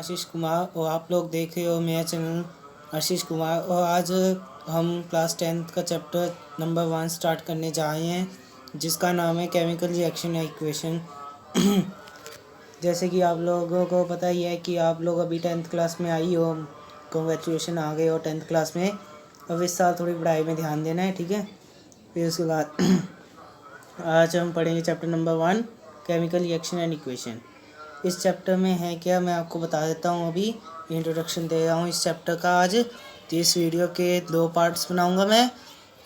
आशीष कुमार और आप लोग देख रहे हो मेरा चैनल आशीष कुमार। और आज हम क्लास 10th का चैप्टर नंबर 1 स्टार्ट करने जा रहे हैं, जिसका नाम है केमिकल रिएक्शन इक्वेशन। जैसे कि आप लोगों को पता ही है कि आप लोग अभी 10th क्लास में आई हो, कॉन्ग्रेचुलेशन आ गए हो 10th क्लास में। अब इस साल थोड़ी पढ़ाई में ध्यान देना है, ठीक है। फिर उसके बाद आज हम पढ़ेंगे chapter number 1 chemical reaction and equation. इस चैप्टर में है क्या, मैं आपको बता देता हूँ। अभी इंट्रोडक्शन दे रहा हूँ इस चैप्टर का आज। तो इस वीडियो के 2 पार्ट्स बनाऊँगा मैं।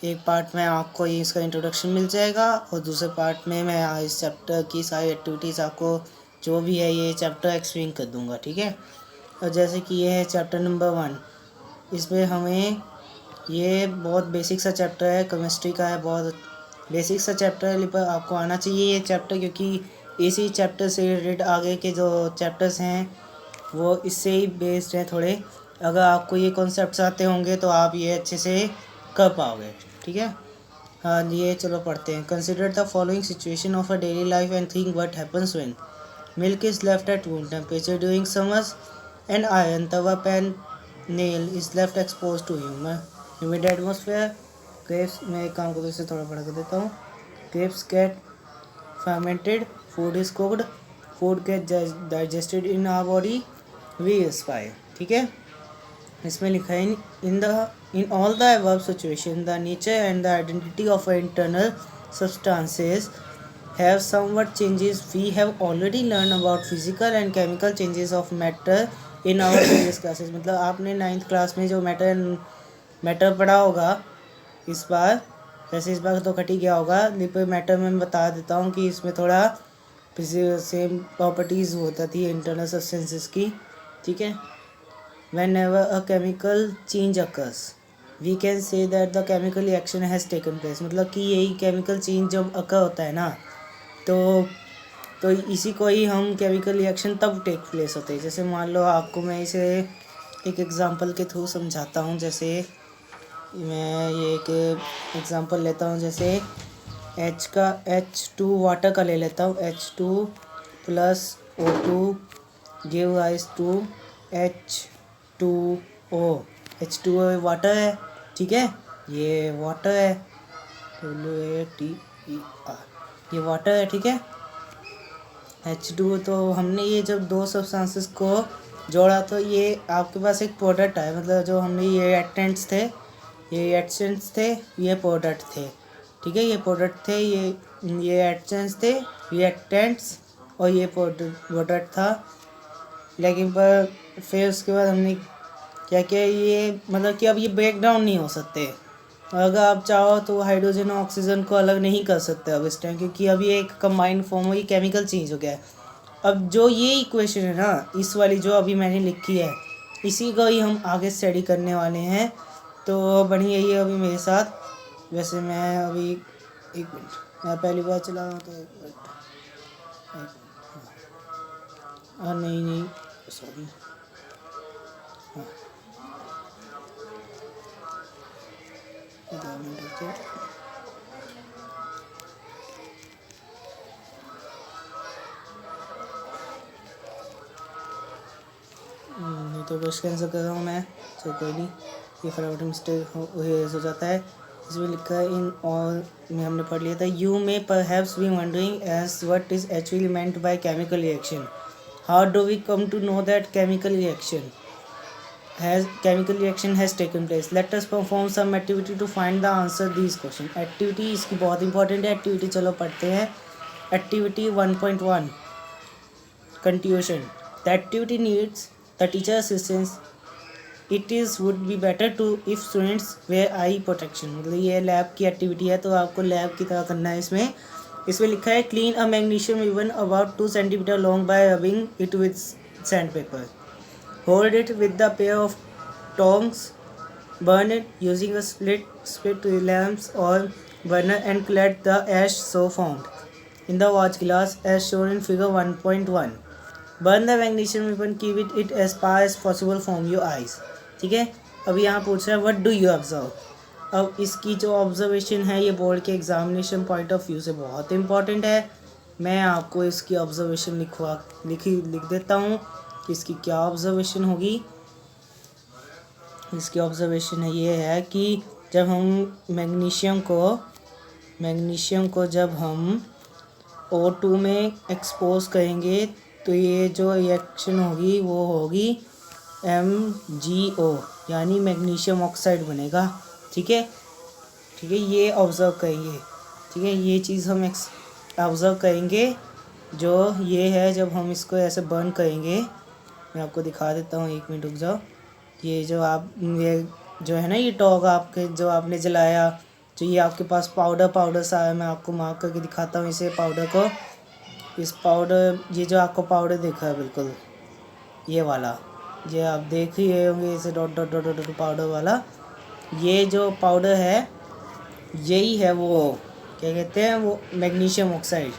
एक पार्ट में आपको इसका इंट्रोडक्शन मिल जाएगा और दूसरे पार्ट में मैं इस चैप्टर की सारी एक्टिविटीज़ आपको जो भी है ये चैप्टर एक्सप्लेन कर दूँगा, ठीक है। और जैसे कि ये है चैप्टर नंबर 1, इसमें हमें ये बहुत बेसिक सा चैप्टर है, केमिस्ट्री का है, बहुत बेसिक सा चैप्टर है, पर आपको आना चाहिए ये चैप्टर, क्योंकि इसी चैप्टर से रिलेटेड आगे के जो चैप्टर्स हैं वो इससे ही बेस्ड हैं थोड़े। अगर आपको ये कॉन्सेप्ट्स आते होंगे तो आप ये अच्छे से कर पाओगे, ठीक है। हाँ, ये चलो पढ़ते हैं। Consider the following situation of a daily life and think what happens when milk is left at room temperature during summers and iron tawa pan nail is left expose to humid atmosphere. Grapes, मैं एक काम को इसे थोड़ा बड़ा कर देता हूँ। Grapes get fermented, food is cooked, food get digested in our body, we expire, ठीक है। इसमें लिखा है in all the above situation the nature and the identity of internal substances have somewhat changes. We have already learned about physical and chemical changes of matter in our previous classes। मतलब आपने 9th class में जो matter पढ़ा होगा इस बार, वैसे इस बार तो कट ही गया होगा, लेकिन मैटर में मैं बता देता हूँ कि इसमें थोड़ा सेम प्रॉपर्टीज़ होता थी इंटरनल सब्सटेंसेस की, ठीक है। Whenever a chemical change occurs we can say that the chemical reaction has taken place. मतलब कि यही केमिकल चेंज जब अकर होता है ना, तो इसी को ही हम केमिकल रिएक्शन तब टेक प्लेस होते हैं। जैसे मान लो आपको मैं इसे एक एग्जांपल के थ्रू समझाता हूँ। जैसे मैं ये एक एग्जांपल लेता हूँ, जैसे H2 वाटर का ले लेता हूँ। H2 plus O2 give rise to H2O। H2O water है, ठीक है, ये वाटर है, WATER, ये वाटर है, ठीक है। H2O, तो हमने ये जब दो सब्सटेंसेस को जोड़ा तो ये आपके पास एक प्रोडक्ट है। मतलब जो हमने ये रिएक्टेंट्स थे, ये प्रोडक्ट थे, ठीक है। ये प्रोडक्ट थे, ये रिएक्टेंट्स थे, रिएक्टेंट्स, और ये प्रोडक्ट था। लेकिन पर फिर उसके बाद हमने क्या किया, ये मतलब कि अब ये ब्रेक डाउन नहीं हो सकते। अगर आप चाहो तो हाइड्रोजन और ऑक्सीजन को अलग नहीं कर सकते अब इस टाइम, क्योंकि अब ये एक कंबाइंड फॉर्म हो, ये केमिकल चेंज हो गया है। अब जो ये इक्वेशन है ना, इस वाली जो अभी मैंने लिखी है, इसी को ही हम आगे स्टडी करने वाले हैं। तो बनी यही है अभी मेरे साथ। वैसे मैं अभी एक मिनट, मैं पहली बार चला रहा हूँ तो एक मिनट, हाँ नहीं सॉरी, हाँ 2 मिनट नहीं तो बस कैंसिल कर रहा हूँ मैं, चलो कोई नहीं, ये फटाफट मिस्टेक हो जाता है। इसमें लिखा है इन ऑल में हमने पढ़ लिया था। You may perhaps be wondering as what is actually meant by chemical reaction. How do we come to know that chemical reaction has taken place. Let us perform some activity to find the answer these question. Activity इसकी बहुत important है। Activity चलो पढ़ते हैं। Activity 1.1 caution. The activity needs the teacher assistance. It would be better to if students wear eye protection। मतलब ये lab की activity है, तो आपको लैब की तरह करना है। इसमें लिखा है clean a magnesium ribbon about 2 cm long by rubbing it with sandpaper. Hold it with the pair of tongs. Burn it using a split lamps or burner and collect the ash so found in the watch glass as shown in figure 1.1. Burn the magnesium ribbon, keep it as far as possible from your eyes, ठीक है। अब यहाँ पूछ रहा है what do you observe. अब इसकी जो ऑब्जर्वेशन है ये बोर्ड के एग्जामिनेशन पॉइंट ऑफ व्यू से बहुत इंपॉर्टेंट है। मैं आपको इसकी ऑब्जर्वेशन लिख देता हूँ। इसकी क्या ऑब्जर्वेशन होगी? इसकी ऑब्जर्वेशन ये है कि जब हम मैग्नीशियम को जब हम O2 में एक्सपोज करेंगे तो ये जो रिएक्शन होगी वो होगी MgO, यानी मैग्नीशियम ऑक्साइड बनेगा। ठीक है, ये ऑब्ज़र्व करेंगे। ठीक है, ये चीज़ हम ऑब्ज़र्व करेंगे। जो ये है, जब हम इसको ऐसे बर्न करेंगे, मैं आपको दिखा देता हूँ, 1 मिनट रुक जाओ। ये जो है ना, ये टॉग आपके जो आपने जलाया, जो ये आपके पास पाउडर सा है, मैं आपको मार्क करके दिखाता हूँ इसे पाउडर को। इस पाउडर, ये जो आपको पाउडर दिखा है बिल्कुल ये वाला, ये आप देख ही रहे होंगे, इसे dot dot dot dot powder वाला, ये जो पाउडर है यही है वो क्या कहते हैं, वो मैग्नीशियम ऑक्साइड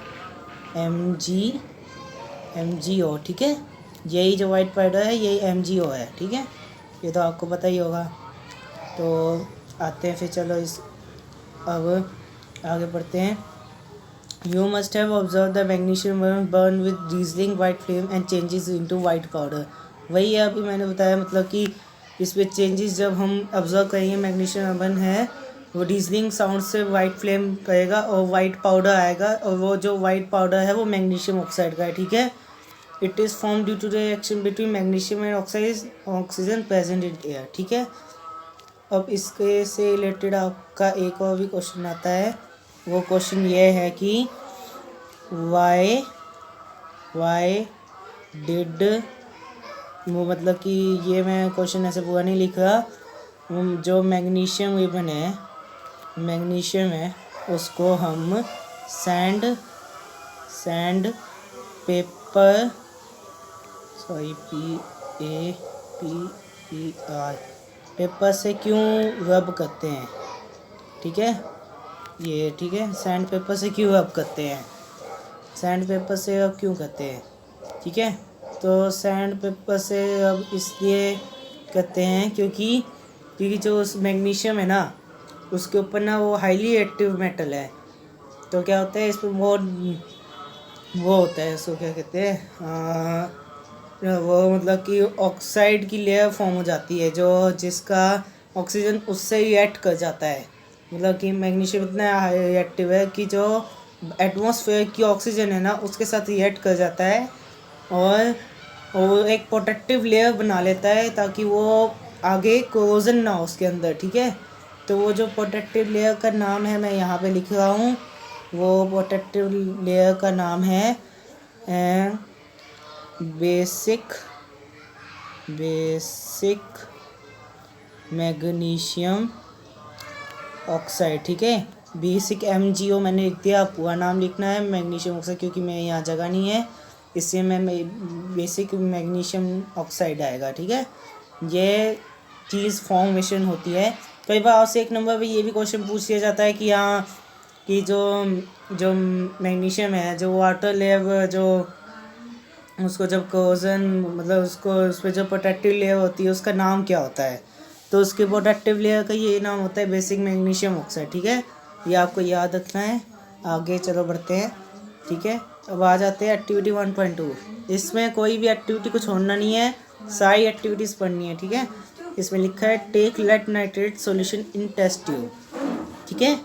MgO। ठीक है, यही जो वाइट पाउडर है यही MgO है। ठीक है, ये तो आपको पता ही होगा। तो आते हैं फिर, चलो अब आगे बढ़ते हैं। You must have observed the magnesium burn with dazzling white flame and changes into white powder। वही है अभी मैंने बताया, मतलब कि इस पे चेंजेस जब हम ऑब्जर्व करेंगे, मैग्नीशियम बर्न है वो डीजलिंग साउंड से वाइट फ्लेम करेगा और वाइट पाउडर आएगा, और वो जो वाइट पाउडर है वो मैग्नीशियम ऑक्साइड का है। ठीक है, it is form due to the reaction between magnesium and oxygen present in air. ठीक है, अब इसके से रिलेटेड आपका एक और भी क्वेश्चन आता है। वो क्वेश्चन ये है कि वाई डिड, वो मतलब कि ये मैं क्वेश्चन ऐसे पूरा नहीं लिख रहा, जो मैग्नीशियम वेपन है, मैग्नीशियम है, उसको हम सैंड पेपर PAPER पेपर से क्यों रब करते हैं? ठीक है, ये ठीक है, सैंड पेपर से क्यों रब करते हैं, सैंड पेपर से रब क्यों करते हैं? ठीक है, तो सैंड पेपर से रब इसलिए करते हैं क्योंकि जो उस मैग्नीशियम है ना, उसके ऊपर ना वो हाईली एक्टिव मेटल है। तो क्या होता है, इस पर वो होता है, इसको क्या कहते हैं, वो मतलब कि ऑक्साइड की लेयर फॉर्म हो जाती है, जो जिसका ऑक्सीजन उससे रिएक्ट कर जाता है। मतलब कि मैग्नीशियम इतना रिएक्टिव है कि जो एटमॉस्फेयर की ऑक्सीजन है ना, उसके साथ रिएक्ट कर जाता है और वो एक प्रोटेक्टिव लेयर बना लेता है ताकि वो आगे कोरोजन ना हो उसके अंदर। ठीक है, तो वो जो प्रोटेक्टिव लेयर का नाम है, मैं यहाँ पे लिख रहा हूँ, वो प्रोटेक्टिव लेयर का नाम है बेसिक मैग्नीशियम ऑक्साइड। ठीक है, बेसिक MgO मैंने लिख दिया, पूरा नाम लिखना है मैग्नीशियम ऑक्साइड, क्योंकि मैं यहाँ जगह नहीं है, इससे मैं बेसिक मैग्नीशियम ऑक्साइड आएगा। ठीक है, ये चीज़ फॉर्मेशन होती है। कई बार आपसे 1 नंबर पे ये भी क्वेश्चन पूछ लिया जाता है कि हाँ, कि जो मैग्नीशियम है, जो वाटर लेयर, जो उसको जब कोरोजन, मतलब उसको उस पर जो प्रोटेक्टिव लेयर होती है उसका नाम क्या होता है? तो उसके प्रोटेक्टिव लेयर का ये नाम होता है बेसिक मैग्नीशियम ऑक्साइड। ठीक है, ये आपको याद रखना है। आगे चलो बढ़ते हैं। ठीक है, अब आ जाते हैं एक्टिविटी 1.2। इसमें कोई भी एक्टिविटी को छोड़ना नहीं है, सारी एक्टिविटीज़ पढ़नी है। ठीक है, इसमें लिखा है take lead nitrate solution in test tube. ठीक है,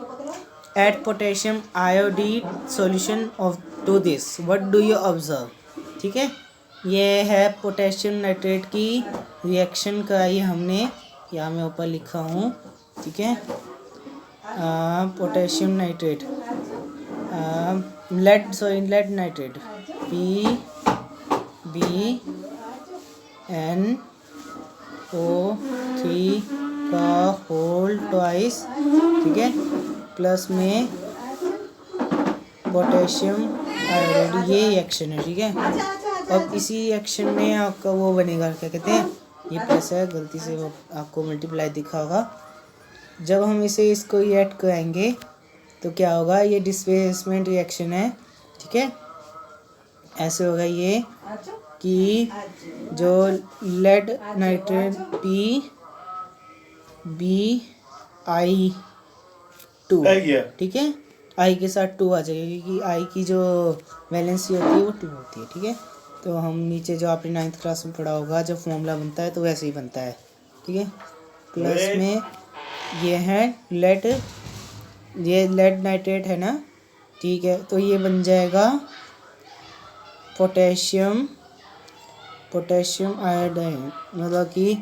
add potassium iodide solution of to this, what do you observe? ठीक है, ये है पोटेशियम नाइट्रेट की रिएक्शन कराई हमने, यहाँ मैं ऊपर लिखा हूँ। ठीक है, potassium nitrate, lead nitrate PbNO3 का होल ट्वाइस। ठीक है, प्लस में पोटेशियम आयोडाइड, ये रिएक्शन है। ठीक है, अब इसी रिएक्शन में आपका वो बनेगा, क्या कहते हैं, ये प्लस है, गलती से वो आपको मल्टीप्लाई दिखा होगा। जब हम इसको रिएक्ट कराएंगे तो क्या होगा, ये डिस्प्लेसमेंट रिएक्शन है। ठीक है, ऐसे होगा ये कि जो लेड नाइट्रेट PbI2, ठीक है, आई के साथ 2 आ जाएगा, क्योंकि आई की जो वैलेंसी होती है वो 2 होती है। ठीक है, तो हम नीचे जो आपने 9th क्लास में पढ़ा होगा, जब फॉर्मूला बनता है तो वैसे ही बनता है, ठीक है। प्लस में ये है लेड, ये लेड नाइट्रेट है ना, ठीक है। तो ये बन जाएगा पोटेशियम आयोडाइन, मतलब कि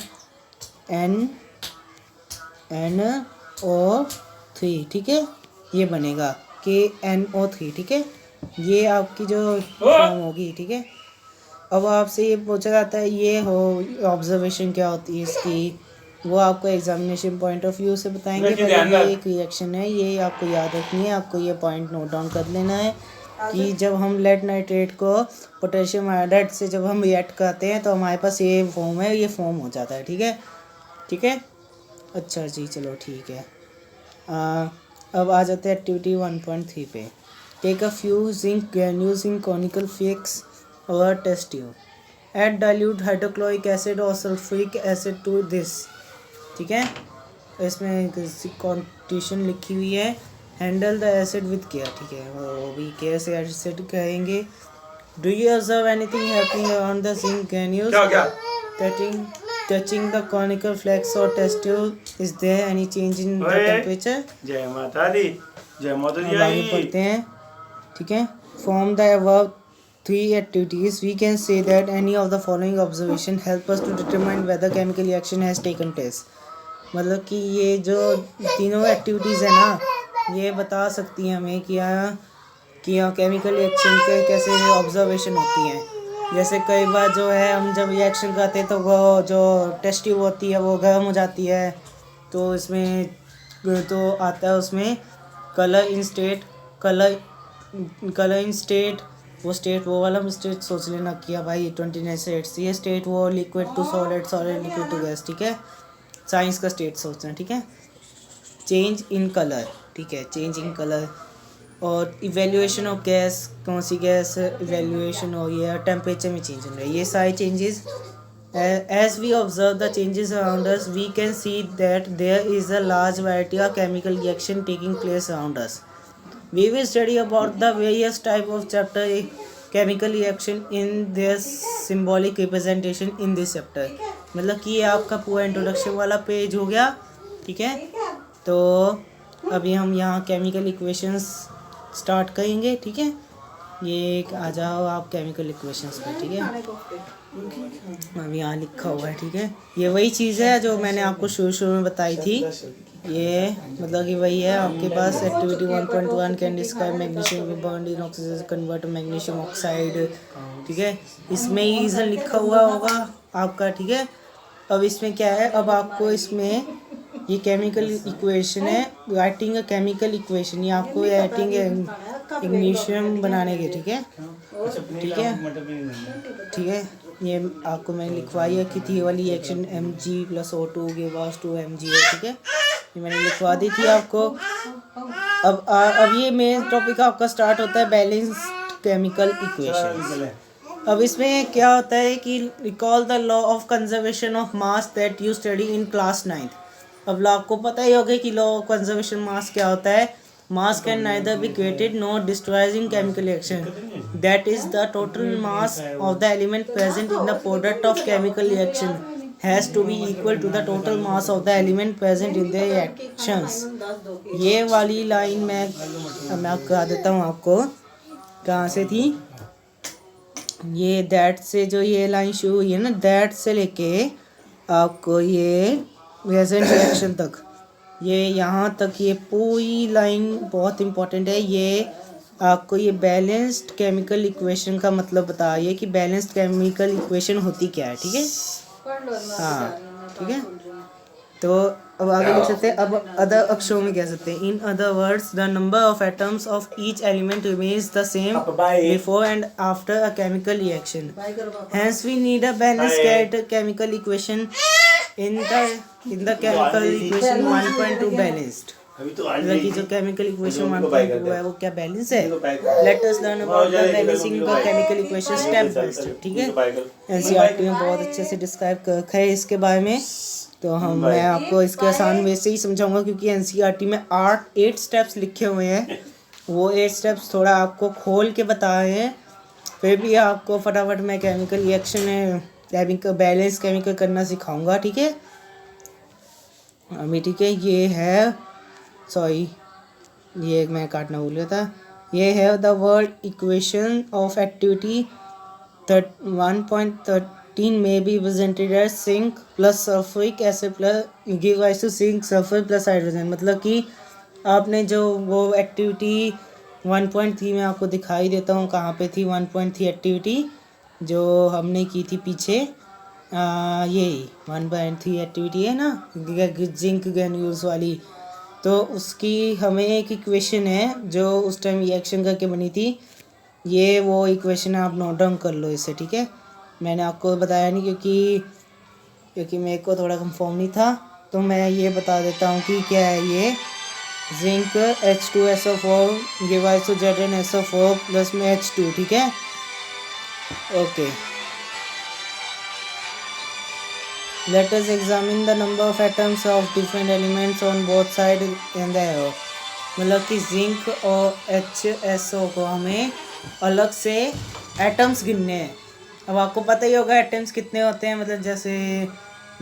NO3, ठीक है। ये बनेगा KNO3, ठीक है। ये आपकी जो फॉर्म होगी, ठीक है। अब आपसे ये पूछा जाता है ये हो ऑब्जर्वेशन क्या होती है इसकी, वो आपको एग्जामिनेशन पॉइंट ऑफ व्यू से बताएंगे। पहले ये एक रिएक्शन है, ये आपको याद रखनी है, आपको ये पॉइंट नोट डाउन कर लेना है कि जब हम लेड नाइट्रेट को पोटेशियम आयोडाइड से जब हम रिएक्ट करते हैं तो हमारे पास ये फॉर्म है, ये फॉर्म हो जाता है, ठीक है, ठीक है। अच्छा जी, चलो ठीक है। अब आ जाते हैं एक्टिविटी 1.3 पे। Take a few zinc granules in conical flask or test tube, add dilute hydrochloric acid or sulphuric acid to this, ठीक है। इसमें कंडीशन लिखी हुई है, handle the acid with care, ठीक है, वो भी केयर से एसिड कहेंगे। Do you observe anything happening around the zinc granules touching the conical flask or test tube, is there any change in the temperature? जय माता दी, जय माता दी। आगे पढ़ते हैं, ठीक है। From the above 3 activities we can say that any of the following observation help us to determine whether chemical reaction has taken place। मतलब कि ये जो तीनों एक्टिविटीज़ है ना, ये बता सकती हैं हमें कि केमिकल रिएक्शन के कैसे ऑब्जर्वेशन होती हैं। जैसे कई बार जो है हम जब रिएक्शन करते हैं तो वो जो टेस्ट ट्यूब होती है वो गर्म हो जाती है, तो इसमें तो आता है उसमें कलर इन स्टेट, वो स्टेट वो वाला स्टेट सोच लेना किया भाई 29 स्टेट्स, ये स्टेट वो liquid to solid, solid liquid to gas, ठीक है। साइंस का स्टेट सोचना, ठीक है। चेंज इन कलर, ठीक है, चेंज इन कलर। और इवेल्युएशन ऑफ गैस, कौन सी गैस इवेल्युएशन हो रही है, टेम्परेचर में चेंज हो रहा है, ये सारे changes. As we observe the changes around us we can see that there is a large variety of chemical reaction taking place around us. We will study about the various type of chapter chemical reaction in their symbolic representation in this chapter। मतलब कि ये आपका पूरा introduction वाला page हो गया, ठीक है। तो अभी हम यहाँ केमिकल इक्वेशंस स्टार्ट करेंगे, ठीक है। ये आ जाओ आप केमिकल इक्वेशंस पे, ठीक है। अब यहाँ लिखा हुआ है, ठीक है। ये वही चीज़ है जो मैंने आपको शुरू में बताई थी, ये मतलब कि वही है आपके पास। Activity 1.1 can describe magnesium bond in oxygen convert magnesium oxide, ठीक है। इसमें ही रीज़न लिखा हुआ होगा आपका, ठीक है। अब इसमें क्या है, अब आपको इसमें ये केमिकल इक्वेशन है, राइटिंग अ केमिकल इक्वेशन, ये आपको राइटिंग मैग्नीशियम बनाने के, ठीक है, ठीक है, ठीक है। ये आपको मैंने लिखवाई है कि थी वाली रिएक्शन Mg+O2 के पास 2Mg है, ठीक है, ये मैंने लिखवा दी थी आपको। अब ये मेन टॉपिक आपका स्टार्ट होता है बैलेंस्ड केमिकल इक्वेशन। अब इसमें क्या होता है कि recall the law of conservation of mass that you study in class 9th। अब आपको पता ही होगा कि लॉ ऑफ कंजर्वेशन मास क्या होता है। मास can neither be created nor destroyed in chemical reaction, that is the total mass of the element present in the product of chemical reaction has to be equal to the total mass of the element present in the reactions। ये वाली line मैं कहा देता हूँ आपको कहाँ से थी। ये दैट से जो ये लाइन शुरू हुई है ना, दैट से लेके आपको ये प्रेजेंट रिएक्शन तक, ये यहाँ तक ये पूरी लाइन बहुत इंपॉर्टेंट है। ये आपको ये बैलेंस्ड केमिकल इक्वेशन का मतलब बता रही है कि बैलेंस्ड केमिकल इक्वेशन होती क्या है, ठीक है। हाँ ठीक है, तो अब आगे लिख सकते हैं। अब अदर अक्षरों में कह सकते हैं, in other words the number of atoms of each element remains the same before and after a chemical reaction, hence we need a balanced chemical equation in the chemical equation 1.2 balanced. मतलब कि जो chemical equation 1.2 है वो क्या balance है। Let us learn about the balancing the chemical equation step by step, ठीक है। NCERT में बहुत अच्छे से डिस्क्राइब कर रखा है इसके बारे में, तो मैं आपको इसके आसान वे से ही समझाऊंगा क्योंकि एनसीईआरटी में 8 स्टेप्स लिखे हुए हैं। वो 8 स्टेप्स थोड़ा आपको खोल के बता रहे हैं फिर भी आपको फटाफट मैं chemical reaction chemical balance chemical करना सिखाऊंगा, ठीक है। अभी ठीक है, ये है, सॉरी ये मैं काटना भूल गया था। ये है the word equation of activity 1.13 में be presented as zinc plus sulphuric acid plus give rise to zinc sulphur plus hydrogen. मतलब कि आपने जो वो एक्टिविटी 1.3 में आपको दिखाई देता हूँ कहाँ पे थी 1.3 एक्टिविटी जो हमने की थी पीछे, यही 1.3 एक्टिविटी है ना, जिंक ग्रेन्यूल्स वाली। तो उसकी हमें एक इक्वेशन है जो उस टाइम रिएक्शन करके बनी थी, ये वो इक्वेशन आप नोट डाउन कर लो इसे, ठीक है। मैंने आपको बताया नहीं क्योंकि मेरे को थोड़ा कंफर्म नहीं था, तो मैं ये बता देता हूँ कि क्या है ये। Zinc H2SO4 give rise to Zn plus में H2, ठीक है। Okay, let us examine the number of atoms of different elements on both side in the arrow। मतलब कि जिंक और HSO को हमें अलग से एटम्स गिनने हैं। अब आपको पता ही होगा एटम्स कितने होते हैं, मतलब जैसे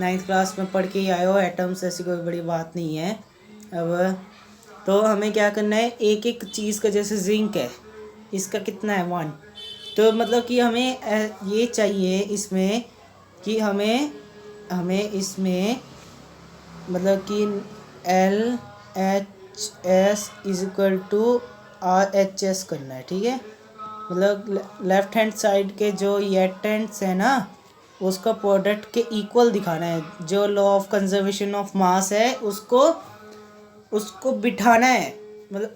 9th क्लास में पढ़ के ही आए हो, एटम्स ऐसी कोई बड़ी बात नहीं है। अब तो हमें क्या करना है, एक एक चीज़ का, जैसे जिंक है इसका कितना है 1, तो मतलब कि हमें ये चाहिए इसमें कि हमें इसमें मतलब कि LHS is equal to RHS करना है, ठीक है। मतलब लेफ्ट हैंड साइड के जो रिएक्टेंट्स है ना उसका प्रोडक्ट के इक्वल दिखाना है। जो law of conservation of mass है उसको बिठाना है, मतलब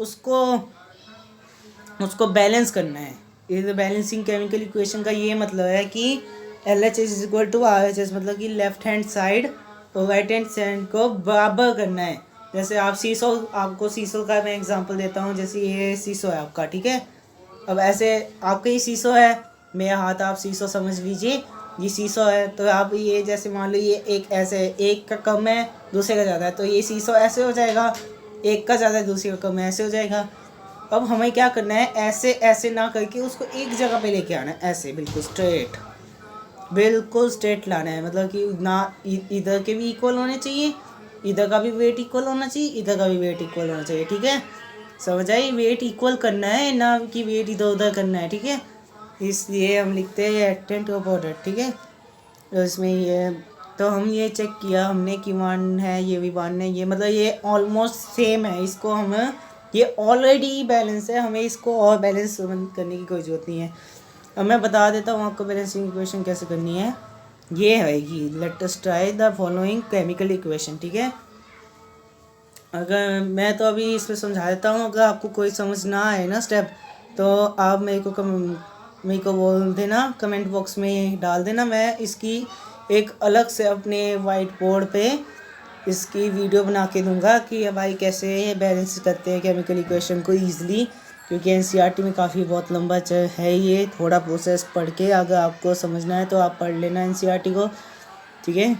उसको बैलेंस करना है। इस बैलेंसिंग केमिकल इक्वेशन का ये मतलब है कि LHS is equal to RHS, मतलब कि लेफ्ट हैंड साइड और राइट हैंड साइड को बराबर करना है। जैसे आपको सीसो का मैं एग्जांपल देता हूँ, जैसे ये सीसो है आपका, ठीक है। अब ऐसे आपका ये सीसो है, मेरा हाथ आप सीसो समझ लीजिए, ये सीसो है। तो आप ये जैसे मान लो ये एक ऐसे एक का कम है दूसरे का ज़्यादा है, तो ये सीसो ऐसे हो जाएगा, एक का ज़्यादा है दूसरे का कम है, ऐसे हो जाएगा। अब हमें क्या करना है, ऐसे ऐसे ना करके उसको एक जगह पे लेके आना है, ऐसे बिल्कुल स्ट्रेट लाना है। मतलब कि ना इधर के भी इक्वल होने चाहिए, इधर का भी वेट इक्वल होना चाहिए, इधर का भी वेट इक्वल होना चाहिए, ठीक है। समझ आई, वेट इक्वल करना है ना कि वेट इधर उधर करना है, ठीक है। इसलिए हम लिखते हैं एक्टेंट ऑफ प्रोडक्ट, ठीक है। तो इसमें ये तो हम ये चेक किया हमने कि 1 है, ये भी 1 है, ये मतलब ये ऑलमोस्ट सेम है। इसको हम ये ऑलरेडी बैलेंस है, हमें इसको और बैलेंस करने की कोई ज़रूरत नहीं है। अब मैं बता देता हूँ आपको बैलेंसिंग इक्वेशन कैसे करनी है। ये आएगी, let us try the following chemical equation, ठीक है। अगर मैं तो अभी इसमें समझा देता हूँ, अगर आपको कोई समझ ना आए ना स्टेप, तो आप मेरे को बोल देना, कमेंट बॉक्स में डाल देना। मैं इसकी एक अलग से अपने वाइट बोर्ड पे इसकी वीडियो बना के दूंगा कि भाई कैसे बैलेंस करते हैं केमिकल इक्वेशन को ईजिली, क्योंकि NCERT में काफ़ी बहुत लंबा है ये। थोड़ा प्रोसेस पढ़ के अगर आपको समझना है तो आप पढ़ लेना NCERT को, ठीक है।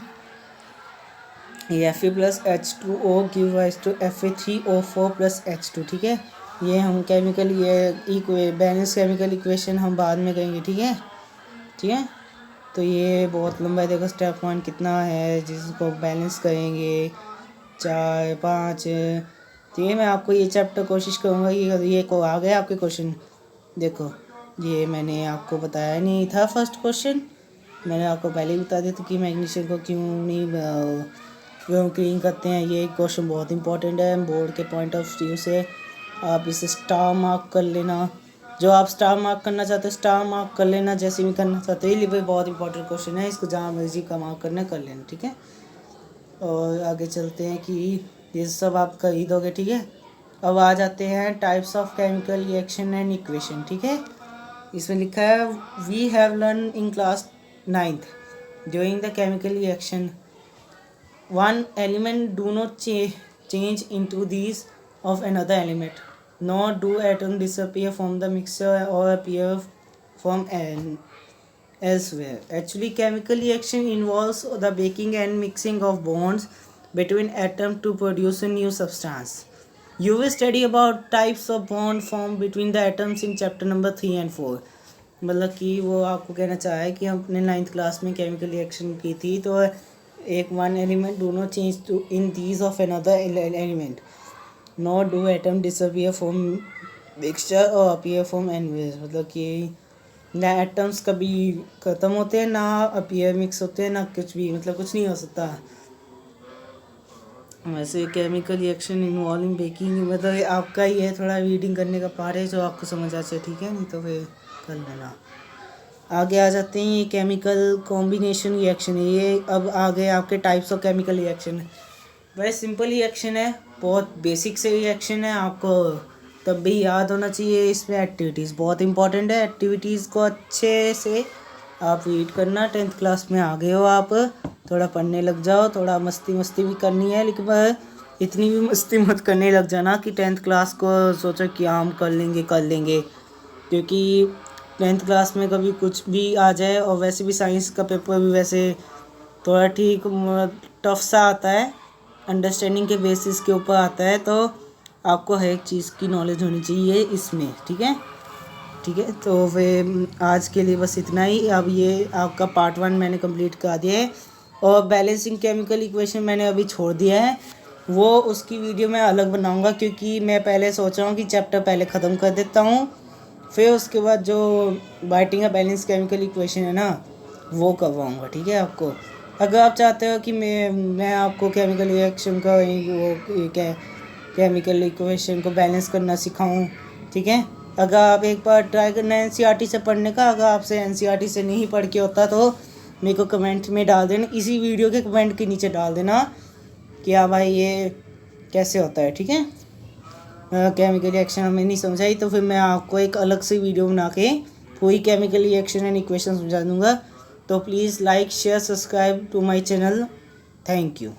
ये Fe plus H2O give rise to Fe3O4 plus H2, ठीक है। ये हम केमिकल ये बैलेंस केमिकल इक्वेशन हम बाद में करेंगे, ठीक है, ठीक है। तो ये बहुत लंबा है, देखो स्टेप 1 कितना है जिसको बैलेंस करेंगे 4 5। तो ये मैं आपको ये चैप्टर कोशिश करूँगा कि ये को आ गया आपके क्वेश्चन। देखो ये मैंने आपको बताया नहीं था, फर्स्ट क्वेश्चन मैंने आपको पहले ही बता दिया था कि मैग्नीशियम को क्यों क्लीन करते हैं। ये क्वेश्चन बहुत इंपॉर्टेंट है बोर्ड के पॉइंट ऑफ व्यू से। आप इसे स्टार मार्क कर लेना, जो आप स्टार मार्क करना चाहते हो स्टार मार्क कर लेना, जैसे भी करना चाहते हो। ये बहुत इंपॉर्टेंट क्वेश्चन है, इसको जहाँ मर्जी का मार्क करना कर लेना, ठीक है। और आगे चलते हैं कि ये सब आप कर ही दोगे, ठीक है। अब आ जाते हैं types of chemical reaction and equation, ठीक है। इसमें लिखा है we have learn in class 9th during the chemical reaction 1 element do not change into these of another element, nor do atoms disappear from the mixture or appear from elsewhere. Actually, chemical reaction involves the breaking and mixing of bonds between atoms to produce a new substance. You will study about types of bond formed between the atoms in chapter number 3 and 4. मतलब कि वो आपको कहना चाहा है कि हमने 9th class में केमिकल रिएक्शन की थी, तो एक one element do not change to in these of another element, not do atom disappear from mixture और अपीयर फ्रॉम एनवेज। मतलब कि ना एटम्स कभी ख़त्म होते हैं, ना अपीयर मिक्स होते हैं, ना कुछ भी, मतलब कुछ नहीं हो सकता। वैसे chemical reaction involve in baking, मतलब आपका ये थोड़ा रीडिंग करने का पार्ट है जो आपको समझ आ जाए, ठीक है, नहीं तो फिर कर लेना। आगे आ जाते हैं, ये केमिकल कॉम्बिनेशन रिएक्शन है। ये अब आ गए आपके टाइप्स ऑफ केमिकल रिएक्शन। वैसे सिंपल रिएक्शन है, बहुत बेसिक से रिएक्शन है, आपको तब भी याद होना चाहिए। इसमें एक्टिविटीज़ बहुत इंपॉर्टेंट है, एक्टिविटीज़ को अच्छे से आप रीड करना। 10th क्लास में आ गए हो आप, थोड़ा पढ़ने लग जाओ, थोड़ा मस्ती भी करनी है, लेकिन इतनी भी मस्ती मत करने लग जाना कि 10th क्लास को सोचो कि हम कर लेंगे, क्योंकि 10th क्लास में कभी कुछ भी आ जाए। और वैसे भी साइंस का पेपर भी वैसे थोड़ा ठीक टफ सा आता है, अंडरस्टैंडिंग के बेसिस के ऊपर आता है, तो आपको हर एक चीज़ की नॉलेज होनी चाहिए इसमें, ठीक है। तो वे आज के लिए बस इतना ही। अब ये आपका पार्ट 1 मैंने कंप्लीट कर दिया है, और बैलेंसिंग केमिकल इक्वेशन मैंने अभी छोड़ दिया है, वो उसकी वीडियो मैं अलग बनाऊंगा, क्योंकि मैं पहले सोच रहा हूँ कि चैप्टर पहले ख़त्म कर देता हूँ, फिर उसके बाद जो writing a balance chemical equation है ना, वो करवाऊँगा, ठीक है। आपको अगर आप चाहते हो कि मैं आपको केमिकल रिएक्शन का वो क्या केमिकल इक्वेशन को बैलेंस करना सिखाऊं, ठीक है। अगर आप एक बार ट्राई करना एनसीईआरटी से पढ़ने का, अगर आपसे एनसीईआरटी से नहीं पढ़ के होता तो मेरे को कमेंट में डाल देना, इसी वीडियो के कमेंट के नीचे डाल देना कि हाँ भाई ये कैसे होता है, ठीक है। केमिकल रिएक्शन हमें नहीं समझाई तो फिर मैं आपको एक अलग से वीडियो बना के पूरी केमिकल रिएक्शन एंड इक्वेशन समझा दूँगा। तो please like share subscribe to my channel. Thank you.